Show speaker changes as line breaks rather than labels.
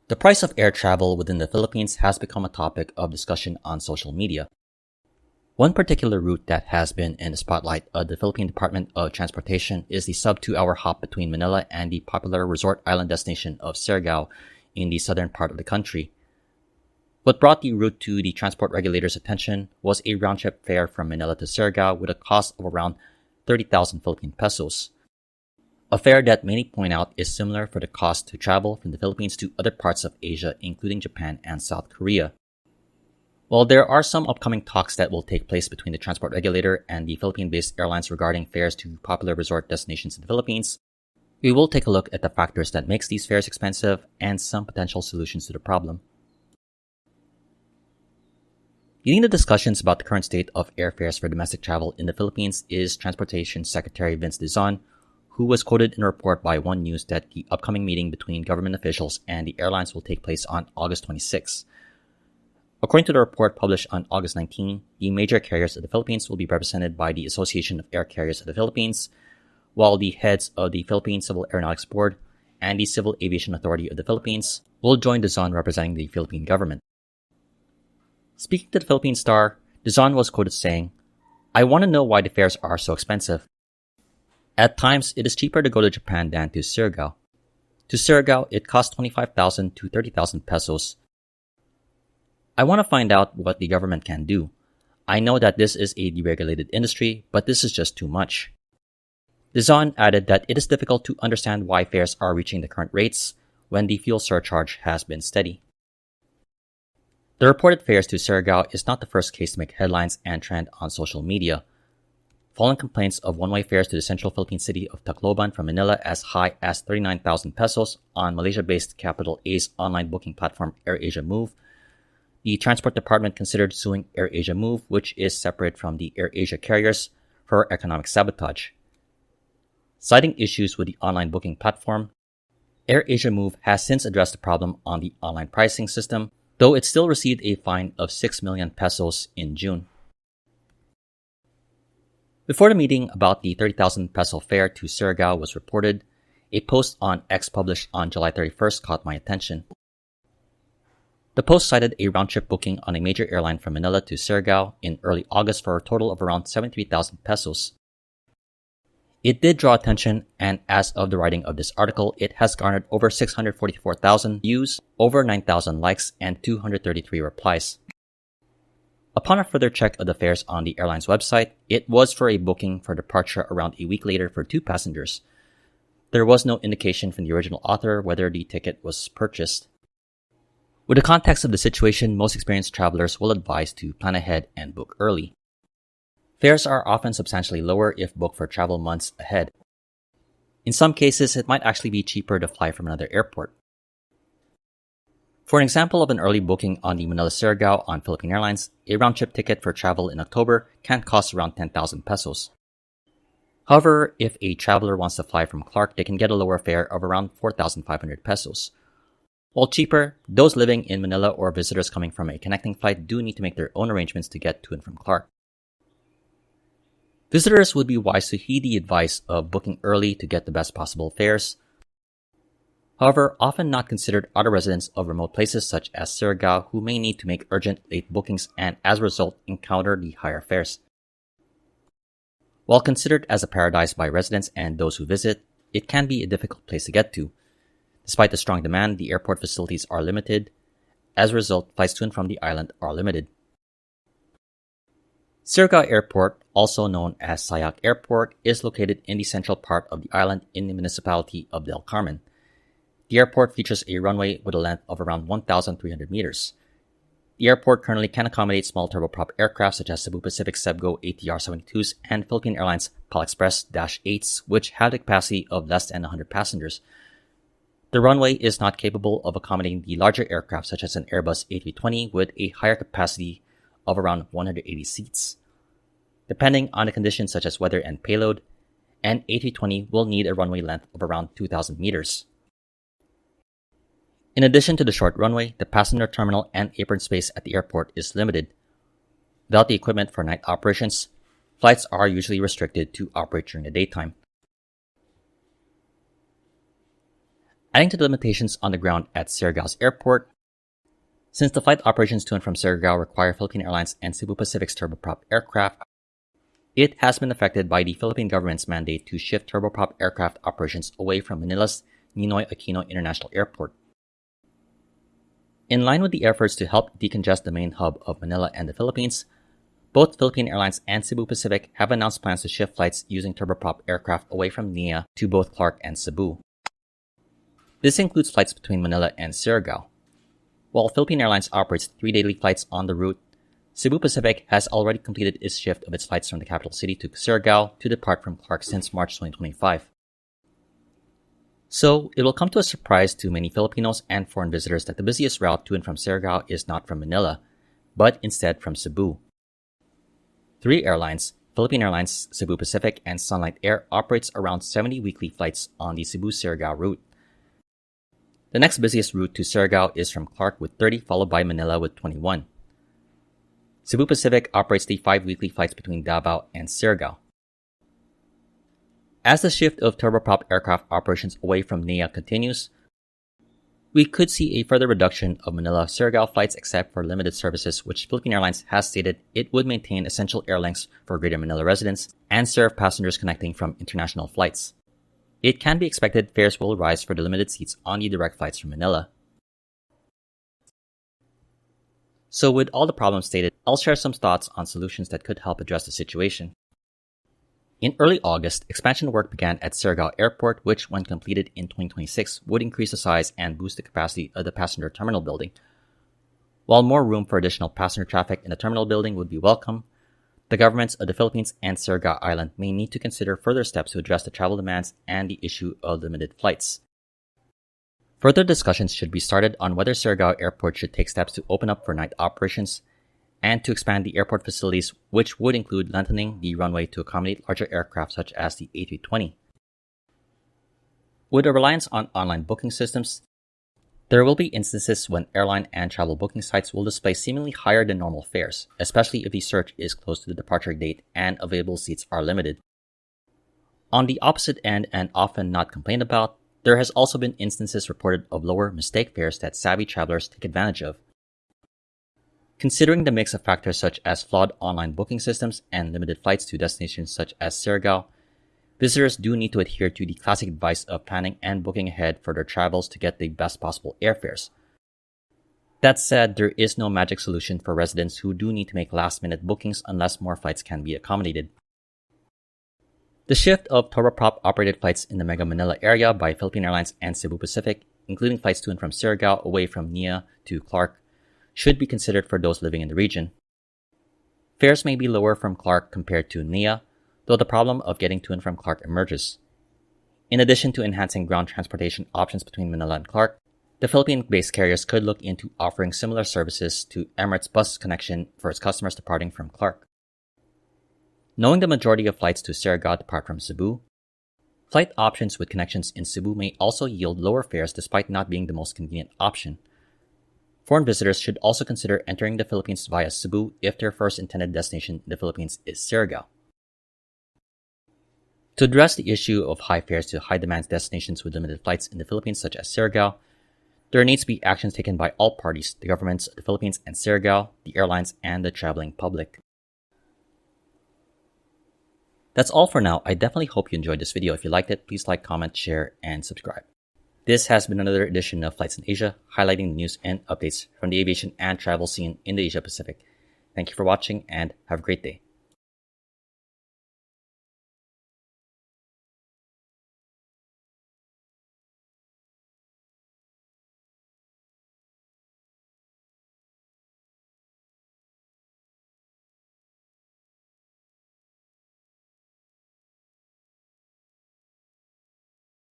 The price of air travel within the Philippines has become a topic of discussion on social media. One particular route that has been in the spotlight of the Philippine Department of Transportation is the sub-2-hour hop between Manila and the popular resort island destination of Siargao in the southern part of the country. What brought the route to the transport regulator's attention was a round-trip fare from Manila to Siargao with a cost of around 30,000 Philippine pesos. A fare that many point out is similar for the cost to travel from the Philippines to other parts of Asia, including Japan and South Korea. While there are some upcoming talks that will take place between the transport regulator and the Philippine-based airlines regarding fares to popular resort destinations in the Philippines, we will take a look at the factors that makes these fares expensive and some potential solutions to the problem. Leading the discussions about the current state of airfares for domestic travel in the Philippines is Transportation Secretary Vince Dizon, who was quoted in a report by One News that the upcoming meeting between government officials and the airlines will take place on August 26. According to the report published on August 19, the major carriers of the Philippines will be represented by the Association of Air Carriers of the Philippines, while the heads of the Philippine Civil Aeronautics Board and the Civil Aviation Authority of the Philippines will join Dizon representing the Philippine government. Speaking to the Philippine Star, Dizon was quoted saying, "I want to know why the fares are so expensive. At times, it is cheaper to go to Japan than to Siargao. To Siargao, it costs 25,000 to 30,000 pesos. I want to find out what the government can do. I know that this is a deregulated industry, but this is just too much." Dizon added that it is difficult to understand why fares are reaching the current rates when the fuel surcharge has been steady. The reported fares to Siargao is not the first case to make headlines and trend on social media. Following complaints of one-way fares to the central Philippine city of Tacloban from Manila as high as 39,000 pesos on Malaysia-based Capital A's online booking platform AirAsia Move, the Transport Department considered suing AirAsia Move, which is separate from the AirAsia carriers, for economic sabotage. Citing issues with the online booking platform, AirAsia Move has since addressed the problem on the online pricing system, though it still received a fine of 6 million pesos in June. Before the meeting about the 30,000 peso fare to Siargao was reported, a post on X published on July 31st caught my attention. The post cited a round-trip booking on a major airline from Manila to Siargao in early August for a total of around 73,000 pesos. It did draw attention, and as of the writing of this article, it has garnered over 644,000 views, over 9,000 likes, and 233 replies. Upon a further check of the fares on the airline's website, it was for a booking for departure around a week later for 2 passengers. There was no indication from the original author whether the ticket was purchased. With the context of the situation, most experienced travelers will advise to plan ahead and book early. Fares are often substantially lower if booked for travel months ahead. In some cases, it might actually be cheaper to fly from another airport. For an example of an early booking on the Manila-Siargao on Philippine Airlines, a round-trip ticket for travel in October can cost around 10,000 pesos. However, if a traveler wants to fly from Clark, they can get a lower fare of around 4,500 pesos. While cheaper, those living in Manila or visitors coming from a connecting flight do need to make their own arrangements to get to and from Clark. Visitors would be wise to heed the advice of booking early to get the best possible fares. However, often not considered are the residents of remote places such as Siargao who may need to make urgent late bookings and as a result encounter the higher fares. While considered as a paradise by residents and those who visit, it can be a difficult place to get to. Despite the strong demand, the airport facilities are limited. As a result, flights to and from the island are limited. Siargao Airport, also known as Sayac Airport, is located in the central part of the island in the municipality of Del Carmen. The airport features a runway with a length of around 1,300 meters. The airport currently can accommodate small turboprop aircraft such as Cebu Pacific Cebgo ATR-72s and Philippine Airlines PAL Express-8s, which have the capacity of less than 100 passengers. The runway is not capable of accommodating the larger aircraft such as an Airbus A320 with a higher capacity of around 180 seats. Depending on the conditions such as weather and payload, an A320 will need a runway length of around 2,000 meters. In addition to the short runway, the passenger terminal and apron space at the airport is limited. Without the equipment for night operations, flights are usually restricted to operate during the daytime. Adding to the limitations on the ground at Siargao's airport, since the flight operations to and from Siargao require Philippine Airlines and Cebu Pacific's turboprop aircraft, it has been affected by the Philippine government's mandate to shift turboprop aircraft operations away from Manila's Ninoy Aquino International Airport. In line with the efforts to help decongest the main hub of Manila and the Philippines, both Philippine Airlines and Cebu Pacific have announced plans to shift flights using turboprop aircraft away from NIA to both Clark and Cebu. This includes flights between Manila and Siargao. While Philippine Airlines operates 3 daily flights on the route, Cebu Pacific has already completed its shift of its flights from the capital city to Siargao to depart from Clark since March 2025. So, it will come to a surprise to many Filipinos and foreign visitors that the busiest route to and from Siargao is not from Manila, but instead from Cebu. 3 airlines, Philippine Airlines, Cebu Pacific, and Sunlight Air, operates around 70 weekly flights on the Cebu-Siargao route. The next busiest route to Siargao is from Clark with 30, followed by Manila with 21. Cebu Pacific operates the 5 weekly flights between Davao and Siargao. As the shift of turboprop aircraft operations away from NIA continues, we could see a further reduction of Manila-Siargao flights except for limited services, which Philippine Airlines has stated it would maintain essential air lengths for Greater Manila residents and serve passengers connecting from international flights. It can be expected fares will rise for the limited seats on the direct flights from Manila. So with all the problems stated, I'll share some thoughts on solutions that could help address the situation. In early August, expansion work began at Siargao Airport, which, when completed in 2026, would increase the size and boost the capacity of the passenger terminal building. While more room for additional passenger traffic in the terminal building would be welcome, the governments of the Philippines and Siargao Island may need to consider further steps to address the travel demands and the issue of limited flights. Further discussions should be started on whether Siargao Airport should take steps to open up for night operations and to expand the airport facilities, which would include lengthening the runway to accommodate larger aircraft such as the A320. With a reliance on online booking systems, there will be instances when airline and travel booking sites will display seemingly higher than normal fares, especially if the search is close to the departure date and available seats are limited. On the opposite end, and often not complained about, there has also been instances reported of lower mistake fares that savvy travelers take advantage of. Considering the mix of factors such as flawed online booking systems and limited flights to destinations such as Siargao, visitors do need to adhere to the classic advice of planning and booking ahead for their travels to get the best possible airfares. That said, there is no magic solution for residents who do need to make last-minute bookings unless more flights can be accommodated. The shift of turboprop-operated flights in the Mega Manila area by Philippine Airlines and Cebu Pacific, including flights to and from Siargao away from NIA to Clark, should be considered for those living in the region. Fares may be lower from Clark compared to NIA, though the problem of getting to and from Clark emerges. In addition to enhancing ground transportation options between Manila and Clark, the Philippine-based carriers could look into offering similar services to Emirates bus connection for its customers departing from Clark. Knowing the majority of flights to Siargao depart from Cebu, flight options with connections in Cebu may also yield lower fares despite not being the most convenient option. Foreign visitors should also consider entering the Philippines via Cebu if their first intended destination in the Philippines is Siargao. To address the issue of high fares to high-demand destinations with limited flights in the Philippines such as Siargao, there needs to be actions taken by all parties, the governments of the Philippines and Siargao, the airlines, and the traveling public. That's all for now. I definitely hope you enjoyed this video. If you liked it, please like, comment, share, and subscribe. This has been another edition of Flights in Asia, highlighting the news and updates from the aviation and travel scene in the Asia Pacific. Thank you for watching and have a great day.